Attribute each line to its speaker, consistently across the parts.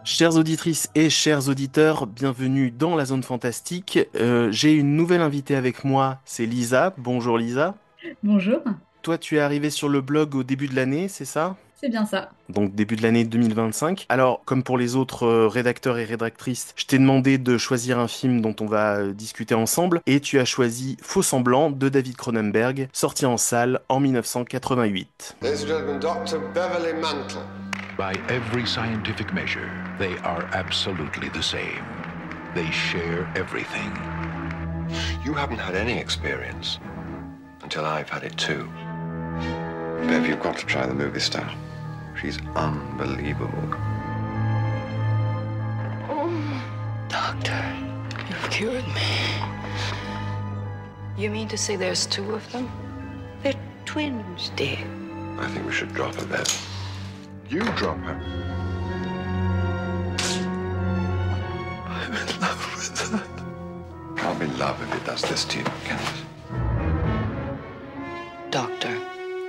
Speaker 1: Chères auditrices et chers auditeurs, bienvenue dans la zone fantastique. J'ai une nouvelle invitée avec moi, c'est Lisa. Bonjour Lisa.
Speaker 2: Bonjour,
Speaker 1: Toi, tu es arrivée sur le blog au début de l'année, c'est ça?
Speaker 2: c'est bien ça.
Speaker 1: Donc début de l'année 2025. Alors, comme pour les autres rédacteurs et rédactrices, je t'ai demandé de choisir un film dont on va discuter ensemble, et tu as choisi Faux Semblant de David Cronenberg, sorti en salle en 1988.
Speaker 3: Ladies and gentlemen, Dr. Beverly Mantle.
Speaker 4: By every scientific measure, they are absolutely the same. They share everything.
Speaker 3: You haven't had any experience until I've had it too. Bev, you've got to try the movie star. She's unbelievable.
Speaker 5: Doctor, you've cured me. You mean to say there's two of them? They're twins, dear.
Speaker 3: I think we should drop her, Bev. You drop her. I'm in love with her. Can't be love if it does this to you, can it?
Speaker 5: Doctor,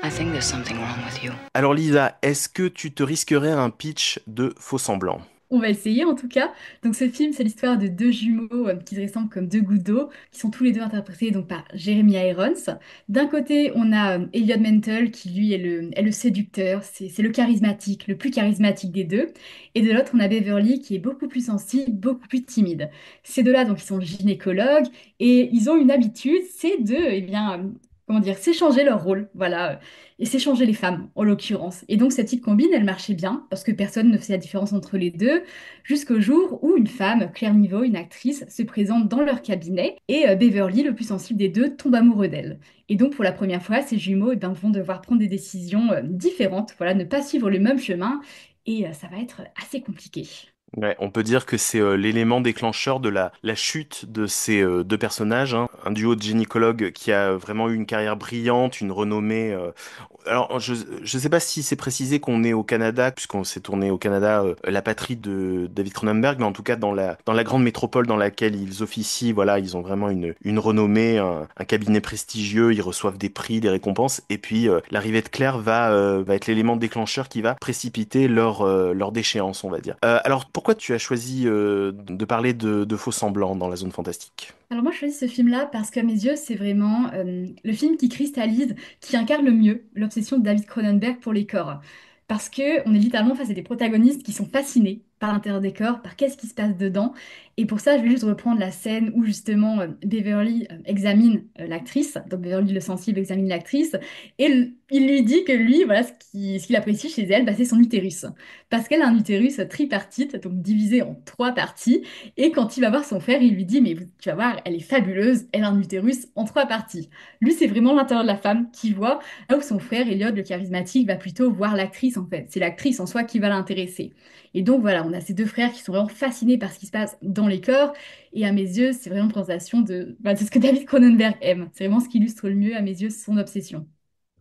Speaker 5: I think there's something wrong with you.
Speaker 1: Alors Lisa, est-ce que tu te risquerais un pitch de Faux Semblant?
Speaker 2: On va essayer en tout cas. Donc ce film, c'est l'histoire de deux jumeaux qui se ressemblent comme deux gouttes d'eau, qui sont tous les deux interprétés donc par Jeremy Irons. D'un côté, on a Elliot Mantle qui lui est le séducteur, c'est le charismatique, le plus charismatique des deux. Et de l'autre, on a Beverly qui est beaucoup plus sensible, beaucoup plus timide. Ces deux-là, donc ils sont gynécologues et ils ont une habitude, c'est de, comment dire, s'échanger leur rôle. Voilà. Et s'échanger les femmes, en l'occurrence. Et donc, cette petite combine, elle marchait bien, parce que personne ne faisait la différence entre les deux, jusqu'au jour où une femme, Claire Niveau, une actrice, se présente dans leur cabinet, et Beverly, le plus sensible des deux, tombe amoureux d'elle. Et donc, pour la première fois, ces jumeaux vont devoir prendre des décisions différentes, voilà, ne pas suivre le même chemin, et ça va être assez compliqué.
Speaker 1: Ouais, on peut dire que c'est l'élément déclencheur de la chute de ces deux personnages, hein. Un duo de gynécologues qui a vraiment eu une carrière brillante, une renommée. Alors, je sais pas si c'est précisé qu'on est au Canada, puisqu'on s'est tourné au Canada, la patrie de David Cronenberg, mais en tout cas dans la grande métropole dans laquelle ils officient, voilà, ils ont vraiment une renommée, un cabinet prestigieux, ils reçoivent des prix, des récompenses, et puis l'arrivée de Claire va être l'élément déclencheur qui va précipiter leur déchéance, on va dire. Alors, pourquoi tu as choisi de parler de faux semblants dans la zone fantastique?
Speaker 2: Alors moi, je choisis ce film-là parce qu'à mes yeux, c'est vraiment le film qui cristallise, qui incarne le mieux l'obsession de David Cronenberg pour les corps. Parce que on est littéralement face à des protagonistes qui sont fascinés par l'intérieur des corps, par qu'est-ce qui se passe dedans. Et pour ça, je vais juste reprendre la scène où justement Beverly examine l'actrice, donc Beverly le sensible examine l'actrice, et il lui dit que lui, voilà, ce qu'il apprécie chez elle, bah, c'est son utérus. Parce qu'elle a un utérus tripartite, donc divisé en trois parties. Et quand il va voir son frère, il lui dit, mais tu vas voir, elle est fabuleuse, elle a un utérus en trois parties. Lui, c'est vraiment l'intérieur de la femme qui voit, là où son frère, Elliot, le charismatique, va plutôt voir l'actrice en fait. C'est l'actrice en soi qui va l'intéresser. Et donc voilà, on a ces deux frères qui sont vraiment fascinés par ce qui se passe dans les corps. Et à mes yeux, c'est vraiment une présentation de ce que David Cronenberg aime. C'est vraiment ce qui illustre le mieux, à mes yeux, son obsession.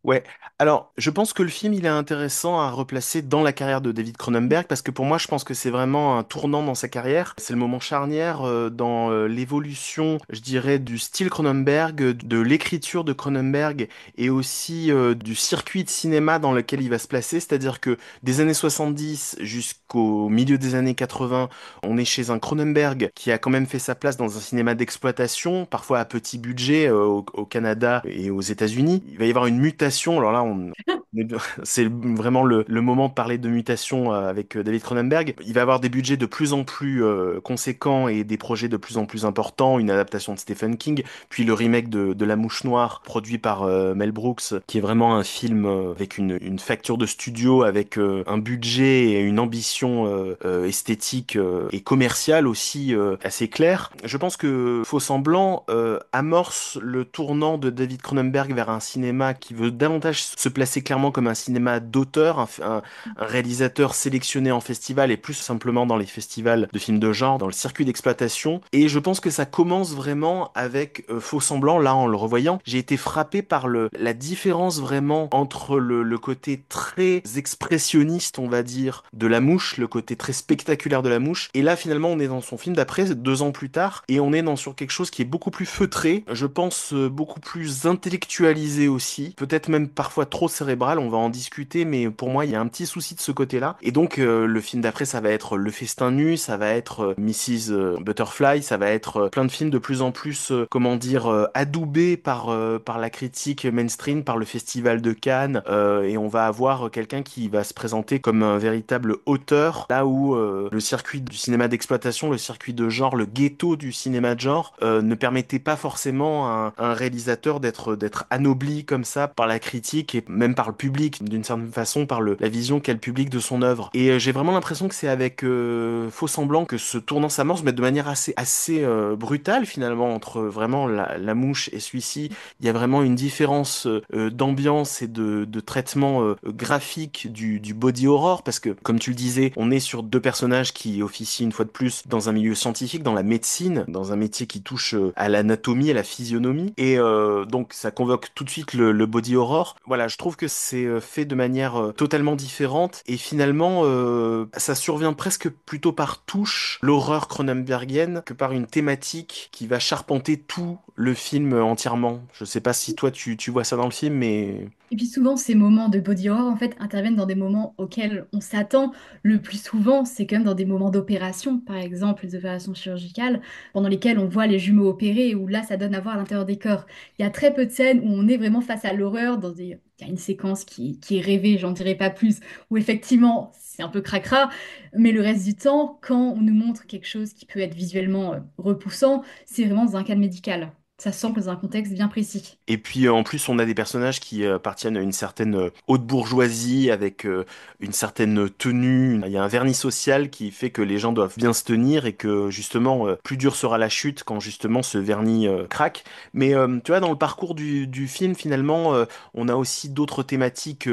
Speaker 1: Ouais, alors je pense que le film il est intéressant à replacer dans la carrière de David Cronenberg parce que pour moi je pense que c'est vraiment un tournant dans sa carrière. C'est le moment charnière dans l'évolution, je dirais, du style Cronenberg, de l'écriture de Cronenberg et aussi du circuit de cinéma dans lequel il va se placer. C'est-à-dire que des années 70 jusqu'au milieu des années 80, on est chez un Cronenberg qui a quand même fait sa place dans un cinéma d'exploitation, parfois à petit budget au Canada et aux États-Unis. Il va y avoir une mutation. Alors là, c'est vraiment le moment de parler de mutation avec David Cronenberg. Il va avoir des budgets de plus en plus conséquents et des projets de plus en plus importants. Une adaptation de Stephen King, puis le remake de La Mouche Noire, produit par Mel Brooks, qui est vraiment un film avec une facture de studio, avec un budget et une ambition esthétique et commerciale aussi assez claire. Je pense que Faux Semblant amorce le tournant de David Cronenberg vers un cinéma qui veut davantage se placer clairement clairement comme un cinéma d'auteur, un réalisateur sélectionné en festival et plus simplement dans les festivals de films de genre, dans le circuit d'exploitation. Et je pense que ça commence vraiment avec Faux Semblant. Là, en le revoyant, j'ai été frappé par la différence vraiment entre le côté très expressionniste, on va dire, de La Mouche, le côté très spectaculaire de La Mouche. Et là, finalement, on est dans son film d'après, 2 ans plus tard, et on est sur quelque chose qui est beaucoup plus feutré, je pense beaucoup plus intellectualisé aussi, peut-être même parfois trop cérébral, on va en discuter, mais pour moi, il y a un petit souci de ce côté-là. Et donc, le film d'après, ça va être Le Festin nu, ça va être Mrs. Butterfly, ça va être plein de films de plus en plus, comment dire, adoubés par la critique mainstream, par le Festival de Cannes, et on va avoir quelqu'un qui va se présenter comme un véritable auteur, là où le circuit du cinéma d'exploitation, le circuit de genre, le ghetto du cinéma de genre, ne permettait pas forcément à un réalisateur d'être anobli comme ça par la critique et même par le public, d'une certaine façon, par la vision qu'a le public de son œuvre. Et j'ai vraiment l'impression que c'est avec Faux Semblant que ce tournant s'amorce, mais de manière assez brutale finalement entre vraiment la mouche et celui-ci. Il y a vraiment une différence d'ambiance et de traitement graphique du body horror, parce que comme tu le disais, on est sur 2 personnages qui officient une fois de plus dans un milieu scientifique, dans la médecine, dans un métier qui touche à l'anatomie, à la physionomie, et donc ça convoque tout de suite le body horror. Voilà, je trouve que c'est fait de manière totalement différente, et finalement ça survient presque plutôt par touche, l'horreur cronenbergienne, que par une thématique qui va charpenter tout le film entièrement. Je sais pas si toi tu vois ça dans le film, mais...
Speaker 2: Et puis souvent, ces moments de body horror, en fait, interviennent dans des moments auxquels on s'attend. Le plus souvent, c'est quand même dans des moments d'opération, par exemple les opérations chirurgicales, pendant lesquelles on voit les jumeaux opérés, où là, ça donne à voir à l'intérieur des corps. Il y a très peu de scènes où on est vraiment face à l'horreur, Il y a une séquence qui est rêvée, j'en dirai pas plus, où effectivement, c'est un peu cracra, mais le reste du temps, quand on nous montre quelque chose qui peut être visuellement repoussant, c'est vraiment dans un cadre médical. Ça semble dans un contexte bien précis.
Speaker 1: Et puis en plus, on a des personnages qui appartiennent à une certaine haute bourgeoisie avec une certaine tenue. Il y a un vernis social qui fait que les gens doivent bien se tenir et que justement, plus dur sera la chute quand justement ce vernis craque. Mais tu vois, dans le parcours du film, finalement, on a aussi d'autres thématiques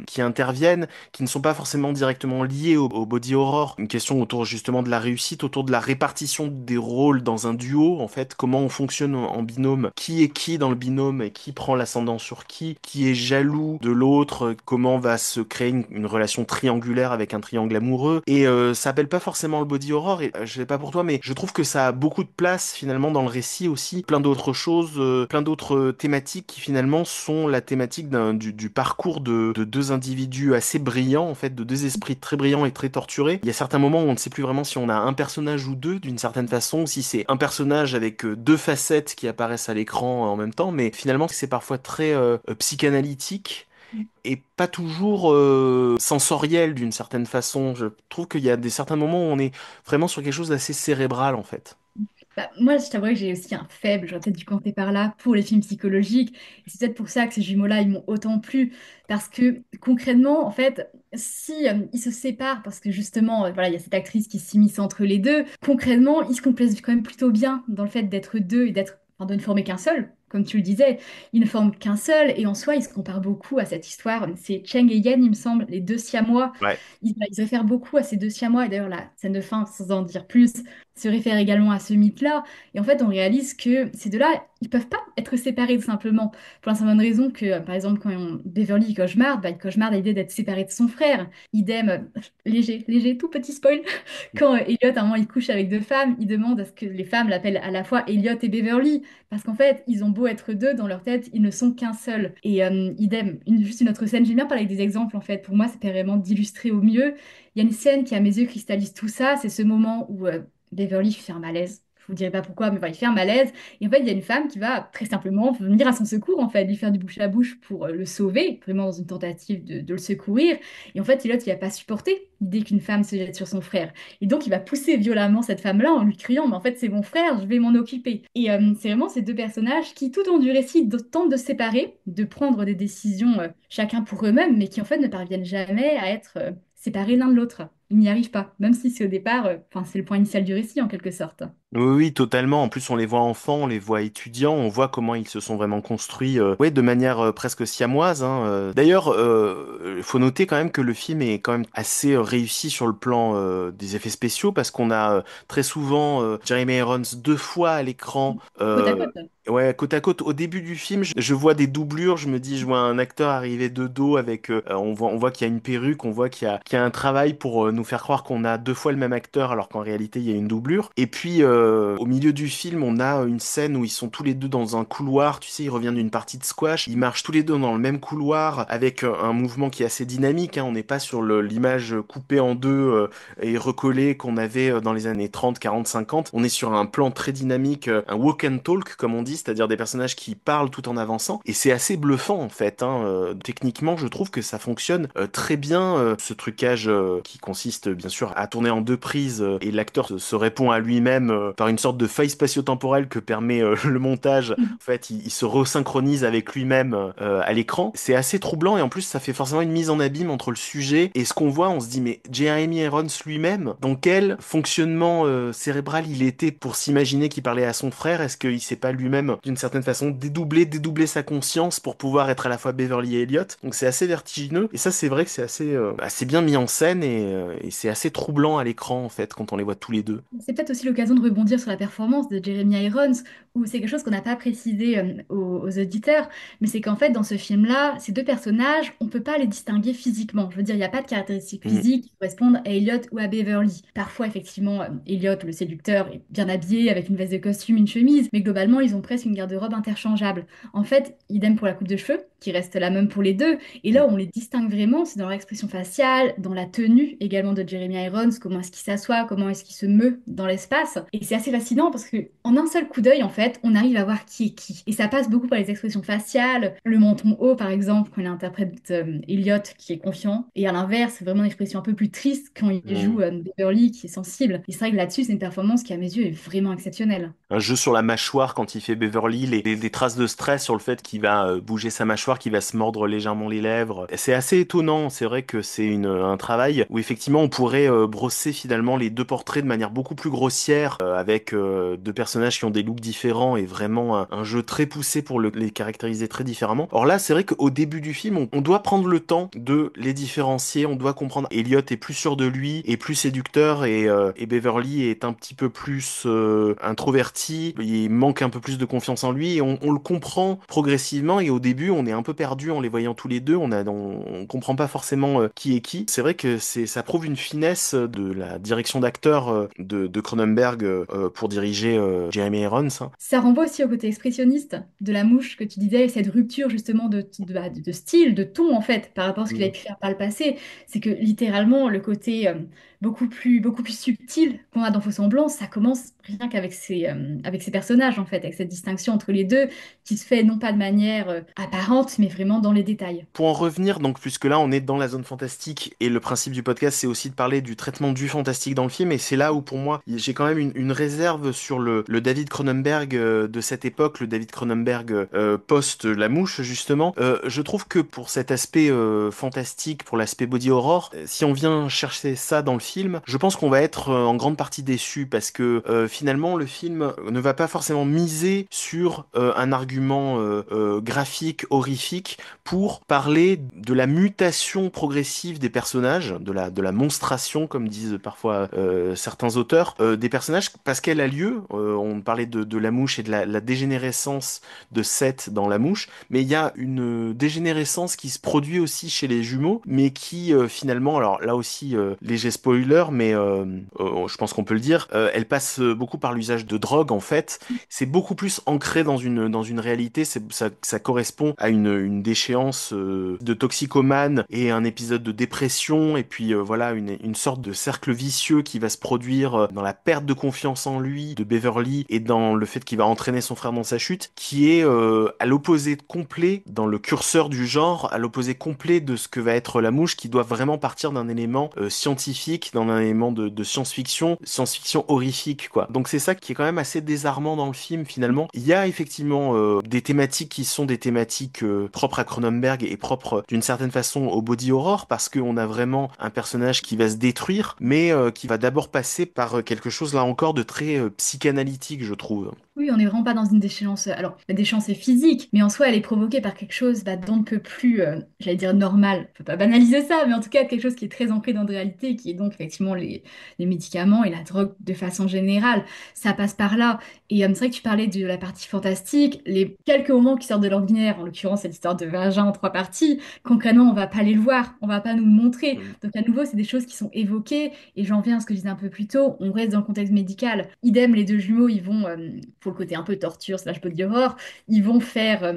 Speaker 1: qui interviennent, qui ne sont pas forcément directement liées au body horror. Une question autour justement de la réussite, autour de la répartition des rôles dans un duo, en fait, comment on fonctionne en binôme, qui est qui dans le binôme et qui prend l'ascendant sur qui est jaloux de l'autre, comment va se créer une relation triangulaire avec un triangle amoureux. Et ça appelle pas forcément le body horror, et je sais pas pour toi, mais je trouve que ça a beaucoup de place finalement dans le récit aussi, plein d'autres choses, plein d'autres thématiques qui finalement sont la thématique du parcours de 2 individus assez brillants, en fait, de 2 esprits très brillants et très torturés. Il y a certains moments où on ne sait plus vraiment si on a un personnage ou deux d'une certaine façon, ou si c'est un personnage avec 2 facettes qui apparaissent à l'écran en même temps, mais finalement c'est parfois très psychanalytique et pas toujours sensoriel d'une certaine façon. Je trouve qu'il y a certains moments où on est vraiment sur quelque chose d'assez cérébral en fait.
Speaker 2: Bah, moi, je t'avouerais que j'ai aussi un faible, j'aurais peut-être dû compter par là, pour les films psychologiques. Et c'est peut-être pour ça que ces jumeaux-là, ils m'ont autant plu. Parce que concrètement, en fait, si ils se séparent, parce que justement, voilà, il y a cette actrice qui s'immisce entre les deux, concrètement, ils se complaisent quand même plutôt bien dans le fait d'être deux et enfin, de ne former qu'un seul. Comme tu le disais, ils ne forment qu'un seul, et en soi, ils se comparent beaucoup à cette histoire. C'est Cheng et Yen, il me semble, les 2 Siamois.
Speaker 1: Ouais.
Speaker 2: Ils réfèrent beaucoup à ces 2 Siamois, et d'ailleurs, la scène de fin, sans en dire plus, se réfère également à ce mythe-là. Et en fait, on réalise que ces deux-là, ils peuvent pas être séparés tout simplement. Pour la simple bonne raison que, par exemple, Beverly il cauchemarde, bah, il cauchemarde à l'idée d'être séparé de son frère. Idem, léger, tout petit spoil. Quand Elliot, à un moment, il couche avec 2 femmes, il demande à ce que les femmes l'appellent à la fois Elliot et Beverly. Parce qu'en fait, ils ont beau être deux, dans leur tête, ils ne sont qu'un seul. Et idem, juste une autre scène, j'aime bien parler avec des exemples en fait. Pour moi, ça permet vraiment d'illustrer au mieux. Il y a une scène qui, à mes yeux, cristallise tout ça. C'est ce moment où Beverly fait un malaise. Je vous dirai pas pourquoi, mais voilà, il fait un malaise. Et en fait, il y a une femme qui va très simplement venir à son secours, en fait, lui faire du bouche à bouche pour le sauver, vraiment dans une tentative de le secourir. Et en fait, Elliot, il va pas supporter l'idée qu'une femme se jette sur son frère. Et donc, il va pousser violemment cette femme-là en lui criant, mais en fait, c'est mon frère, je vais m'en occuper. Et c'est vraiment ces 2 personnages qui, tout au long du récit, tentent de se séparer, de prendre des décisions chacun pour eux-mêmes, mais qui en fait ne parviennent jamais à être séparés l'un de l'autre. Ils n'y arrivent pas, même si c'est au départ, enfin, c'est le point initial du récit en quelque sorte.
Speaker 1: Oui, oui, totalement. En plus, on les voit enfants, on les voit étudiants, on voit comment ils se sont vraiment construits, ouais, de manière presque siamoise, hein. D'ailleurs, faut noter quand même que le film est quand même assez réussi sur le plan des effets spéciaux parce qu'on a très souvent Jeremy Irons deux fois à l'écran.
Speaker 2: Côte à côte.
Speaker 1: Ouais, côte à côte. Au début du film, je vois des doublures. Je me dis, je vois un acteur arriver de dos avec. On voit qu'il y a une perruque, on voit qu'il y a un travail pour nous faire croire qu'on a deux fois le même acteur, alors qu'en réalité, il y a une doublure. Et puis, au milieu du film, on a une scène où ils sont tous les deux dans un couloir. Tu sais, ils reviennent d'une partie de squash. Ils marchent tous les deux dans le même couloir avec un mouvement qui est assez dynamique, hein. On n'est pas sur l'image coupée en deux et recollée qu'on avait dans les années 30, 40, 50. On est sur un plan très dynamique, un walk and talk, comme on dit, c'est-à-dire des personnages qui parlent tout en avançant. Et c'est assez bluffant, en fait, hein. Techniquement, je trouve que ça fonctionne très bien, ce trucage qui consiste, bien sûr, à tourner en deux prises et l'acteur se répond à lui-même par une sorte de faille spatio-temporelle que permet le montage. En fait, il se resynchronise avec lui-même à l'écran. C'est assez troublant et en plus, ça fait forcément une mise en abîme entre le sujet et ce qu'on voit. On se dit, mais Jeremy Irons lui-même, dans quel fonctionnement cérébral il était pour s'imaginer qu'il parlait à son frère? Est-ce qu'il s'est pas lui-même, d'une certaine façon, dédoubler sa conscience pour pouvoir être à la fois Beverly et Elliot? Donc c'est assez vertigineux et ça, c'est vrai que c'est assez bien mis en scène et c'est assez troublant à l'écran en fait quand on les voit tous les deux.
Speaker 2: C'est peut-être aussi l'occasion de rebondir sur la performance de Jeremy Irons, où c'est quelque chose qu'on n'a pas précisé aux auditeurs, mais c'est qu'en fait, dans ce film-là, ces deux personnages, on ne peut pas les distinguer physiquement. Je veux dire, il n'y a pas de caractéristiques
Speaker 1: Mm.
Speaker 2: physiques qui correspondent à Elliot ou à Beverly. Parfois, effectivement, Elliot, le séducteur, est bien habillé, avec une veste de costume, une chemise, mais globalement, ils ont presque une garde-robe interchangeable. En fait, idem pour la coupe de cheveux, qui reste la même pour les deux, et là où on les distingue vraiment, c'est dans leur expression faciale, dans la tenue également de Jeremy Irons, comment est-ce qu'il s'assoit, comment est-ce qu'il se meut dans l'espace. Et c'est assez fascinant parce que en un seul coup d'œil, en fait, on arrive à voir qui est qui. Et ça passe beaucoup par les expressions faciales, le menton haut par exemple, quand il interprète Elliot qui est confiant, et à l'inverse, vraiment une expression un peu plus triste quand il joue
Speaker 1: Mm.
Speaker 2: Beverly qui est sensible. Et c'est vrai que là-dessus, c'est une performance qui à mes yeux est vraiment exceptionnelle.
Speaker 1: Un jeu sur la mâchoire quand il fait Beverly, les traces de stress sur le fait qu'il va bouger sa mâchoire, qu'il va se mordre légèrement les lèvres. C'est assez étonnant, c'est vrai que c'est un travail où effectivement on pourrait brosser finalement les deux portraits de manière beaucoup plus grossière, avec deux personnages qui ont des looks différents et vraiment un jeu très poussé pour les caractériser très différemment. Or là, c'est vrai qu'au début du film, on doit prendre le temps de les différencier, on doit comprendre. Elliot est plus sûr de lui, est plus séducteur et Beverly est un petit peu plus introverti, il manque un peu plus de confiance en lui et on le comprend progressivement et au début on est un peu perdu en les voyant tous les deux, on comprend pas forcément qui est qui. C'est vrai que ça prouve une finesse de la direction d'acteur de Cronenberg pour diriger Jeremy Irons, hein.
Speaker 2: Ça renvoie aussi au côté expressionniste de la mouche que tu disais, cette rupture justement de style, de ton en fait, par rapport à ce qu'il avait
Speaker 1: Mm.
Speaker 2: pu faire par le passé. C'est que littéralement, le côté beaucoup plus subtil qu'on a dans Faux-Semblance, ça commence rien avec ces personnages en fait, avec cette distinction entre les deux qui se fait non pas de manière apparente, mais vraiment dans les détails.
Speaker 1: Pour en revenir, donc, puisque là on est dans la zone fantastique et le principe du podcast c'est aussi de parler du traitement du fantastique dans le film, et c'est là où pour moi j'ai quand même une réserve sur le David Cronenberg de cette époque, le David Cronenberg post La Mouche justement. Je trouve que pour cet aspect fantastique, pour l'aspect body horror, si on vient chercher ça dans le film, je pense qu'on va être en grande partie déçu parce que finalement le film ne va pas forcément miser sur un argument graphique, horrifique pour parler de la mutation progressive des personnages, de la monstration, comme disent parfois certains auteurs, des personnages, parce qu'elle a lieu. On parlait de la mouche et de la dégénérescence de Seth dans la mouche, mais il y a une dégénérescence qui se produit aussi chez les jumeaux, mais qui finalement, alors là aussi, léger spoiler, mais je pense qu'on peut le dire, elle passe beaucoup par l'usage de drogue en fait. C'est beaucoup plus ancré dans une réalité, ça correspond à une déchéance de toxicomane et un épisode de dépression, et puis voilà, une sorte de cercle vicieux qui va se produire dans la perte de confiance en lui de Beverly et dans le fait qu'il va entraîner son frère dans sa chute, qui est à l'opposé complet dans le curseur du genre, à l'opposé complet de ce que va être la mouche, qui doit vraiment partir d'un élément scientifique, dans un élément de science-fiction horrifique, quoi. Donc c'est ça qui est quand même assez désarmant dans le film, finalement. Il y a effectivement des thématiques qui sont des thématiques propres à Cronenberg et propres d'une certaine façon au body horror, parce qu'on a vraiment un personnage qui va se détruire, mais qui va d'abord passer par quelque chose, là encore, de très psychanalytique, je trouve.
Speaker 2: Oui, on n'est vraiment pas dans une déchéance. Alors, la déchéance est physique, mais en soi, elle est provoquée par quelque chose d'on ne peut plus, j'allais dire normal. Faut pas banaliser ça, mais en tout cas, quelque chose qui est très ancré dans la réalité, qui est donc effectivement les médicaments et la drogue de façon générale. Ça passe par là. Et c'est vrai que tu parlais de la partie fantastique, les quelques moments qui sortent de l'ordinaire, en l'occurrence, cette histoire de vagin en 3 parties, concrètement, on va pas aller le voir, on va pas nous le montrer.
Speaker 1: Mm.
Speaker 2: Donc, à nouveau, c'est des choses qui sont évoquées. Et j'en viens à ce que je disais un peu plus tôt, on reste dans le contexte médical. Idem, les deux jumeaux, ils vont, pour le côté un peu torture slash body horror, ils vont faire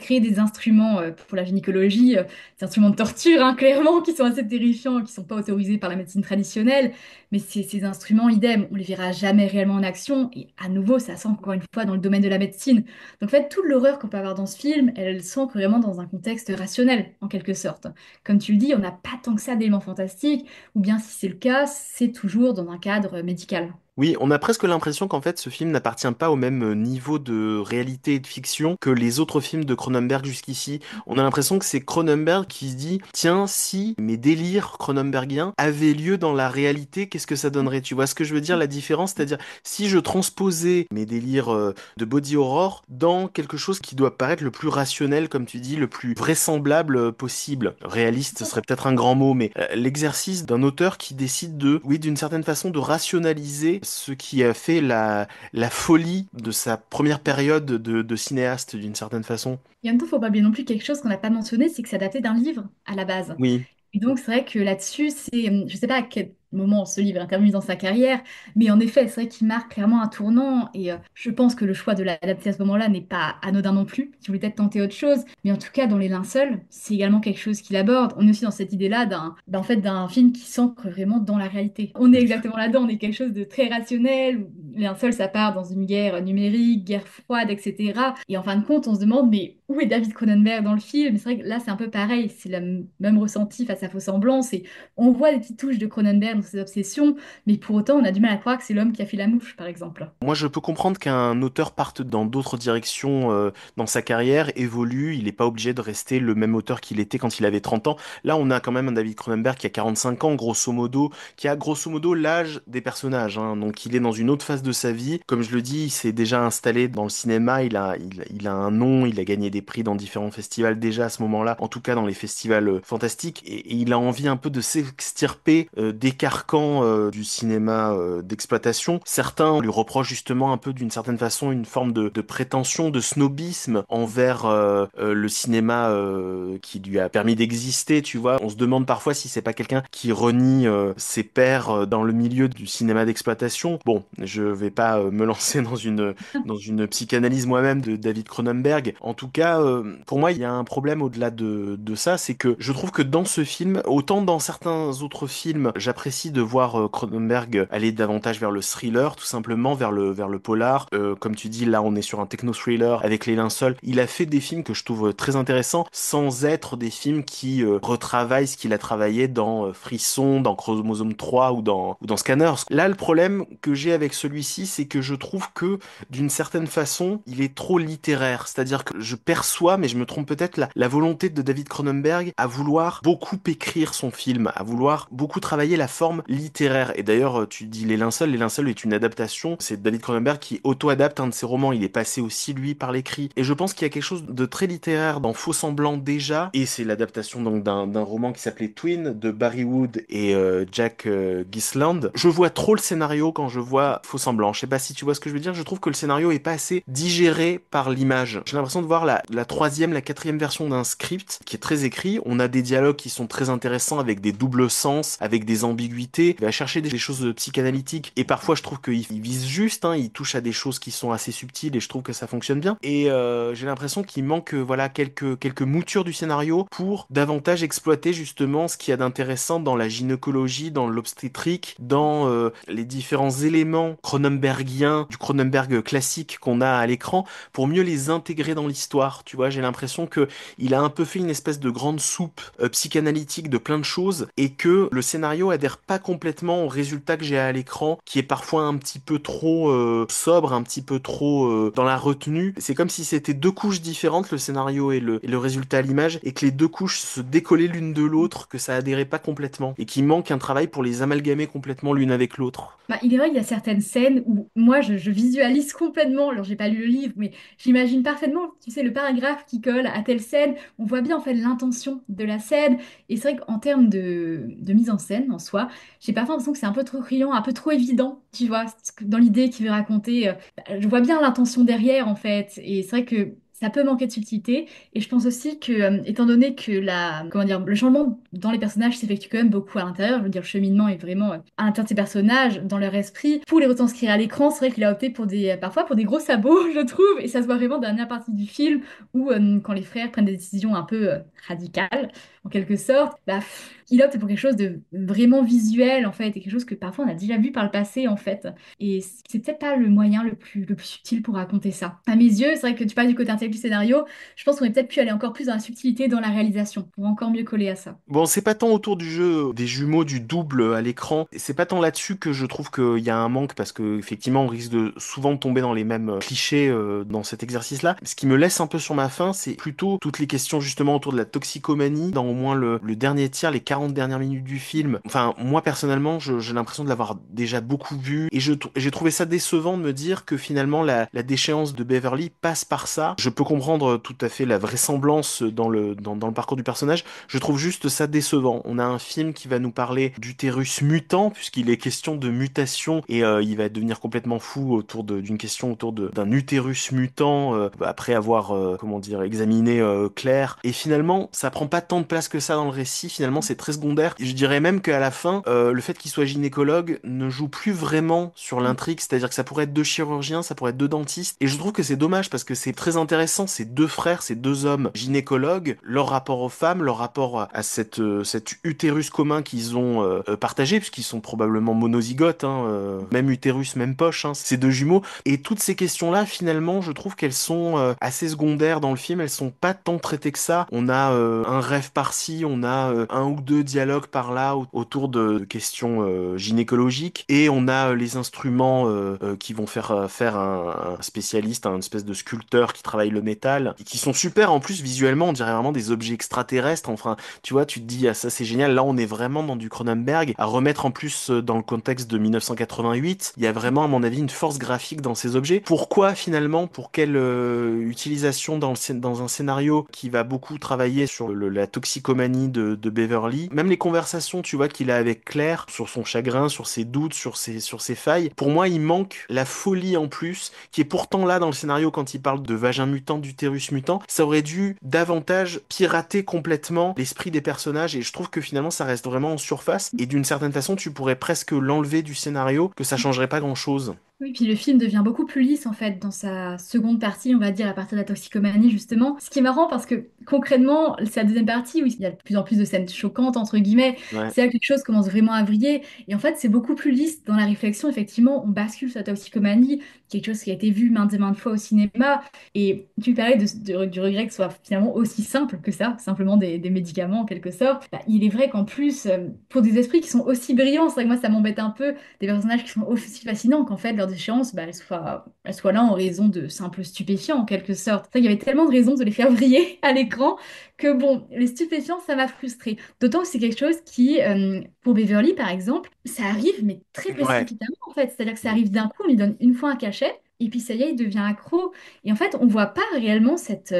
Speaker 2: créer des instruments pour la gynécologie, des instruments de torture, hein, clairement, qui sont assez terrifiants, qui sont pas autorisés par la médecine traditionnelle. Mais ces instruments, idem, on les verra jamais réellement en action. Et à nouveau, ça s'ancre encore une fois dans le domaine de la médecine. Donc en fait, toute l'horreur qu'on peut avoir dans ce film, elle s'ancre vraiment dans un contexte rationnel, en quelque sorte. Comme tu le dis, on n'a pas tant que ça d'éléments fantastiques, ou bien si c'est le cas, c'est toujours dans un cadre médical.
Speaker 1: Oui, on a presque l'impression qu'en fait ce film n'appartient pas au même niveau de réalité et de fiction que les autres films de Cronenberg jusqu'ici. On a l'impression que c'est Cronenberg qui se dit, tiens, si mes délires cronenbergiens avaient lieu dans la réalité, qu'est-ce que ça donnerait? Tu vois ce que je veux dire, la différence? C'est-à-dire, si je transposais mes délires de body horror dans quelque chose qui doit paraître le plus rationnel, comme tu dis, le plus vraisemblable possible. Réaliste, ce serait peut-être un grand mot, mais l'exercice d'un auteur qui décide oui, d'une certaine façon, de rationaliser ce qui a fait la folie de sa première période de cinéaste, d'une certaine façon.
Speaker 2: Et en même temps, faut pas oublier non plus quelque chose qu'on n'a pas mentionné, c'est que c'est adapté d'un livre à la base.
Speaker 1: Oui.
Speaker 2: Et donc, c'est vrai que là-dessus, je sais pas à quel moment ce livre est intervenu dans sa carrière, mais en effet, c'est vrai qu'il marque clairement un tournant. Et je pense que le choix de l'adapter à ce moment-là n'est pas anodin non plus. Il voulait peut-être tenter autre chose. Mais en tout cas, dans Les Linceuls, c'est également quelque chose qu'il aborde. On est aussi dans cette idée-là en fait, d'un film qui s'ancre vraiment dans la réalité. On est exactement là-dedans. On est quelque chose de très rationnel. Où Les Linceuls, ça part dans une guerre numérique, guerre froide, etc. Et en fin de compte, on se demande, mais où est David Cronenberg dans le film? C'est vrai que là, c'est un peu pareil. C'est le même ressenti face à Faux Semblance. Et on voit des petites touches de Cronenberg dans ses obsessions, mais pour autant, on a du mal à croire que c'est l'homme qui a fait la mouche, par exemple.
Speaker 1: Moi, je peux comprendre qu'un auteur parte dans d'autres directions dans sa carrière, évolue, il n'est pas obligé de rester le même auteur qu'il était quand il avait 30 ans. Là, on a quand même un David Cronenberg qui a 45 ans, grosso modo, qui a grosso modo l'âge des personnages, hein. Donc, il est dans une autre phase de sa vie. Comme je le dis, il s'est déjà installé dans le cinéma, il a un nom, il a gagné des prix dans différents festivals déjà à ce moment-là, en tout cas dans les festivals fantastiques, et il a envie un peu de s'extirper des carcans du cinéma d'exploitation. Certains lui reprochent justement un peu d'une certaine façon une forme de prétention, de snobisme envers le cinéma qui lui a permis d'exister, tu vois. On se demande parfois si c'est pas quelqu'un qui renie ses pairs dans le milieu du cinéma d'exploitation. Bon, je vais pas me lancer dans une psychanalyse moi-même de David Cronenberg. En tout cas, pour moi, il y a un problème au-delà de ça, c'est que je trouve que dans ce film, autant dans certains autres films, j'apprécie de voir Cronenberg aller davantage vers le thriller, tout simplement, vers le polar. Comme tu dis, là, on est sur un techno-thriller avec Les Linceuls. Il a fait des films que je trouve très intéressants, sans être des films qui retravaillent ce qu'il a travaillé dans Frisson, dans Chromosome 3 ou dans Scanners. Là, le problème que j'ai avec celui-ci, c'est que je trouve que, d'une certaine façon, il est trop littéraire. C'est-à-dire que je perçois, mais je me trompe peut-être, la volonté de David Cronenberg à vouloir beaucoup écrire son film, à vouloir beaucoup travailler la forme littéraire. Et d'ailleurs, tu dis Les Linceuls est une adaptation. C'est David Cronenberg qui auto-adapte un de ses romans. Il est passé aussi, lui, par l'écrit. Et je pense qu'il y a quelque chose de très littéraire dans Faux Semblant déjà. Et c'est l'adaptation donc d'un roman qui s'appelait Twin de Barry Wood et Jack Gisland. Je vois trop le scénario quand je vois Faux Semblant. Je sais pas si tu vois ce que je veux dire. Je trouve que le scénario est pas assez digéré par l'image. J'ai l'impression de voir la troisième, la quatrième version d'un script qui est très écrit. On a des dialogues qui sont très intéressants avec des doubles sens, avec des ambiguïtés. Il va chercher des choses psychanalytiques et parfois je trouve qu'il vise juste, hein, il touche à des choses qui sont assez subtiles et je trouve que ça fonctionne bien. Et j'ai l'impression qu'il manque voilà quelques moutures du scénario pour davantage exploiter justement ce qu'il y a d'intéressant dans la gynécologie, dans l'obstétrique, dans les différents éléments Cronenbergien, du Cronenberg classique qu'on a à l'écran, pour mieux les intégrer dans l'histoire. Tu vois, j'ai l'impression que il a un peu fait une espèce de grande soupe psychanalytique de plein de choses et que le scénario adhère pas complètement au résultat que j'ai à l'écran, qui est parfois un petit peu trop sobre, un petit peu trop dans la retenue. C'est comme si c'était deux couches différentes, le scénario et le résultat à l'image, et que les deux couches se décollaient l'une de l'autre, que ça adhérait pas complètement, et qu'il manque un travail pour les amalgamer complètement l'une avec l'autre.
Speaker 2: Bah, il est vrai qu'il y a certaines scènes où moi je visualise complètement, alors j'ai pas lu le livre, mais j'imagine parfaitement, tu sais, le paragraphe qui colle à telle scène, on voit bien en fait l'intention de la scène, et c'est vrai qu'en termes de mise en scène en soi, j'ai parfois l'impression que c'est un peu trop criant, un peu trop évident, tu vois, dans l'idée qu'il veut raconter, je vois bien l'intention derrière en fait, et c'est vrai que ça peut manquer de subtilité, et je pense aussi que, étant donné que comment dire, le changement dans les personnages s'effectue quand même beaucoup à l'intérieur, je veux dire, le cheminement est vraiment à l'intérieur de ces personnages, dans leur esprit. Pour les retranscrire à l'écran, c'est vrai qu'il a opté pour parfois pour des gros sabots, je trouve, et ça se voit vraiment dans la dernière partie du film, où quand les frères prennent des décisions un peu radicales, en quelque sorte, il opte pour quelque chose de vraiment visuel, en fait, et quelque chose que parfois on a déjà vu par le passé, en fait. Et c'est peut-être pas le moyen le plus subtil pour raconter ça. À mes yeux, c'est vrai que tu parles du côté intellectuel du scénario, je pense qu'on aurait peut-être pu aller encore plus dans la subtilité dans la réalisation, pour encore mieux coller à ça.
Speaker 1: Bon, c'est pas tant autour du jeu des jumeaux, du double à l'écran, c'est pas tant là-dessus que je trouve qu'il y a un manque, parce que effectivement on risque de souvent tomber dans les mêmes clichés dans cet exercice-là. Ce qui me laisse un peu sur ma faim, c'est plutôt toutes les questions justement autour de la toxicomanie, dans au moins le dernier tiers, les 40 dernières minutes du film. Enfin, moi personnellement, j'ai l'impression de l'avoir déjà beaucoup vu, et j'ai trouvé ça décevant de me dire que finalement la déchéance de Beverly passe par ça. Je peux comprendre tout à fait la vraisemblance dans le parcours du personnage. Je trouve juste ça décevant. On a un film qui va nous parler d'utérus mutant, puisqu'il est question de mutation, et il va devenir complètement fou d'une question autour d'un utérus mutant, après avoir, comment dire, examiné Claire. Et finalement, ça prend pas tant de place que ça dans le récit. Finalement, c'est très secondaire. Et je dirais même qu'à la fin, le fait qu'il soit gynécologue ne joue plus vraiment sur l'intrigue. C'est-à-dire que ça pourrait être deux chirurgiens, ça pourrait être deux dentistes. Et je trouve que c'est dommage parce que c'est très intéressant. Ces deux frères, ces deux hommes gynécologues, leur rapport aux femmes, leur rapport à cet utérus commun qu'ils ont partagé, puisqu'ils sont probablement monozygotes, hein, même utérus, même poche, hein, ces deux jumeaux. Et toutes ces questions-là, finalement, je trouve qu'elles sont assez secondaires dans le film. Elles sont pas tant traitées que ça. On a un rêve par-ci, on a un ou deux dialogues par-là autour de questions gynécologiques, et on a les instruments qui vont faire un spécialiste, un espèce de sculpteur qui travaille le métal, et qui sont super en plus visuellement. On dirait vraiment des objets extraterrestres. Enfin, tu vois, tu te dis, ah, ça c'est génial. Là, on est vraiment dans du Cronenberg. À remettre en plus dans le contexte de 1988, il y a vraiment, à mon avis, une force graphique dans ces objets. Pourquoi finalement, pour quelle utilisation dans un scénario qui va beaucoup travailler sur la toxicomanie de Beverly, même les conversations, tu vois, qu'il a avec Claire, sur son chagrin, sur ses doutes, sur ses failles, pour moi, il manque la folie en plus, qui est pourtant là dans le scénario quand il parle de vagin mutant, d'utérus mutant. Ça aurait dû davantage pirater complètement l'esprit des personnages, et je trouve que finalement ça reste vraiment en surface, et d'une certaine façon tu pourrais presque l'enlever du scénario, que ça changerait pas grand-chose.
Speaker 2: Oui, puis le film devient beaucoup plus lisse en fait dans sa seconde partie, on va dire, à partir de la toxicomanie justement. Ce qui est marrant parce que concrètement, c'est la deuxième partie où il y a de plus en plus de scènes choquantes, entre guillemets.
Speaker 1: Ouais.
Speaker 2: C'est là que quelque chose commence vraiment à vriller. Et en fait, c'est beaucoup plus lisse dans la réflexion. Effectivement, on bascule sur la toxicomanie, quelque chose qui a été vu maintes et maintes fois au cinéma. Et tu parlais du regret que ce soit finalement aussi simple que ça, simplement des médicaments en quelque sorte. Bah, il est vrai qu'en plus, pour des esprits qui sont aussi brillants, c'est vrai que moi ça m'embête un peu, des personnages qui sont aussi fascinants qu'en fait leur déchéance, elle soit là en raison de simples stupéfiants en quelque sorte. C'est vrai qu'il y avait tellement de raisons de les faire vriller à l'écran que bon, les stupéfiants, ça m'a frustrée. D'autant que c'est quelque chose qui, pour Beverly par exemple, ça arrive mais très
Speaker 1: Ouais.
Speaker 2: précipitamment en fait. C'est-à-dire que ça arrive d'un coup, on lui donne une fois un cachet. Et puis ça y est, il devient accro. Et en fait, on voit pas réellement cette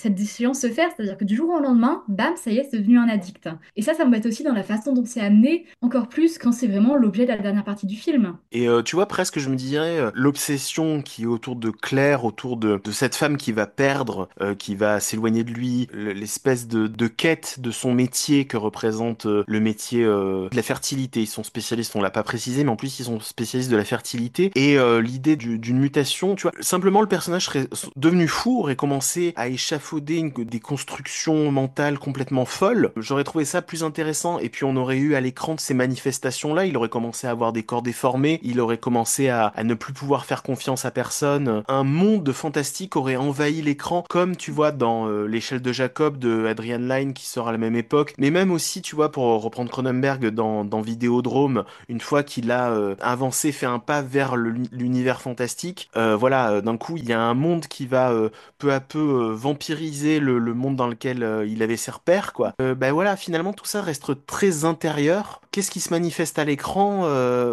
Speaker 2: décision se faire. C'est-à-dire que du jour au lendemain, bam, ça y est, c'est devenu un addict. Et ça m'embête aussi dans la façon dont c'est amené, encore plus quand c'est vraiment l'objet de la dernière partie du film.
Speaker 1: Et tu vois, presque, je me dirais, l'obsession qui est autour de Claire, autour de cette femme qui va perdre, qui va s'éloigner de lui, l'espèce de quête de son métier que représente le métier de la fertilité. Ils sont spécialistes, on l'a pas précisé, mais en plus, ils sont spécialistes de la fertilité. Et l'idée d'une mutation manipulation, tu vois. Simplement, le personnage serait devenu fou, aurait commencé à échafauder des constructions mentales complètement folles. J'aurais trouvé ça plus intéressant. Et puis, on aurait eu à l'écran de ces manifestations-là, il aurait commencé à avoir des corps déformés, il aurait commencé à ne plus pouvoir faire confiance à personne. Un monde fantastique aurait envahi l'écran, comme tu vois dans l'échelle de Jacob de Adrian Lyne qui sort à la même époque. Mais même aussi, tu vois, pour reprendre Cronenberg dans Vidéodrome, une fois qu'il a avancé, fait un pas vers l'univers fantastique, voilà, d'un coup, il y a un monde qui va peu à peu vampiriser le monde dans lequel il avait ses repères, quoi. Ben voilà, finalement, tout ça reste très intérieur. Qu'est-ce qui se manifeste à l'écran?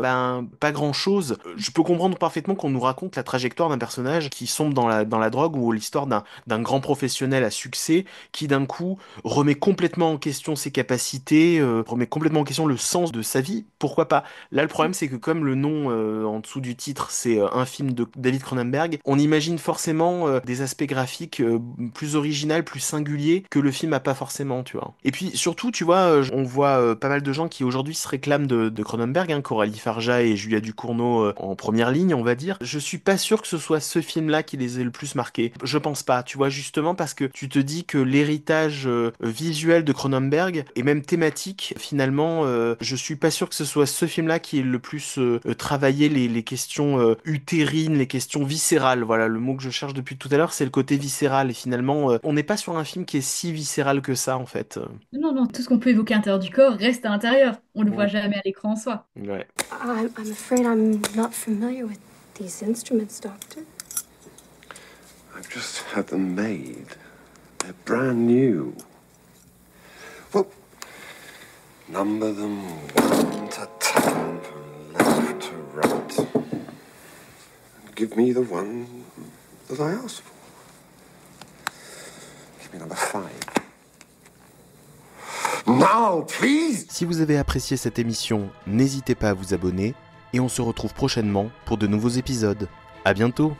Speaker 1: Ben, pas grand-chose. Je peux comprendre parfaitement qu'on nous raconte la trajectoire d'un personnage qui sombre dans la drogue ou l'histoire d'un grand professionnel à succès qui, d'un coup, remet complètement en question ses capacités, remet complètement en question le sens de sa vie. Pourquoi pas? Là, le problème, c'est que comme le nom en dessous du titre, c'est un film de David Cronenberg, on imagine forcément des aspects graphiques plus originaux, plus singuliers que le film a pas forcément, tu vois. Et puis surtout, tu vois, on voit pas mal de gens qui aujourd'hui se réclament de Cronenberg, hein, Coralie Farja et Julia Ducournau en première ligne, on va dire. Je suis pas sûr que ce soit ce film-là qui les ait le plus marqués. Je pense pas, tu vois, justement parce que tu te dis que l'héritage visuel de Cronenberg et même thématique, finalement, je suis pas sûr que ce soit ce film-là qui ait le plus travaillé les questions utérines, les questions viscérales. Voilà, le mot que je cherche depuis tout à l'heure, c'est le côté viscéral. Et finalement, on n'est pas sur un film qui est si viscéral que ça, en fait.
Speaker 2: Non, non, tout ce qu'on peut évoquer à l'intérieur du corps reste à l'intérieur. On le voit
Speaker 1: Mm.
Speaker 2: jamais à l'écran en soi.
Speaker 1: Ouais.
Speaker 6: I'm afraid I'm not familiar with these instruments, Doctor.
Speaker 3: I've just had them made. They're brand new. Well, number them one to 10 from left to right. And give me the one that I asked for. Give me number 5. Now, please!
Speaker 1: Si vous avez apprécié cette émission, n'hésitez pas à vous abonner et on se retrouve prochainement pour de nouveaux épisodes. À bientôt!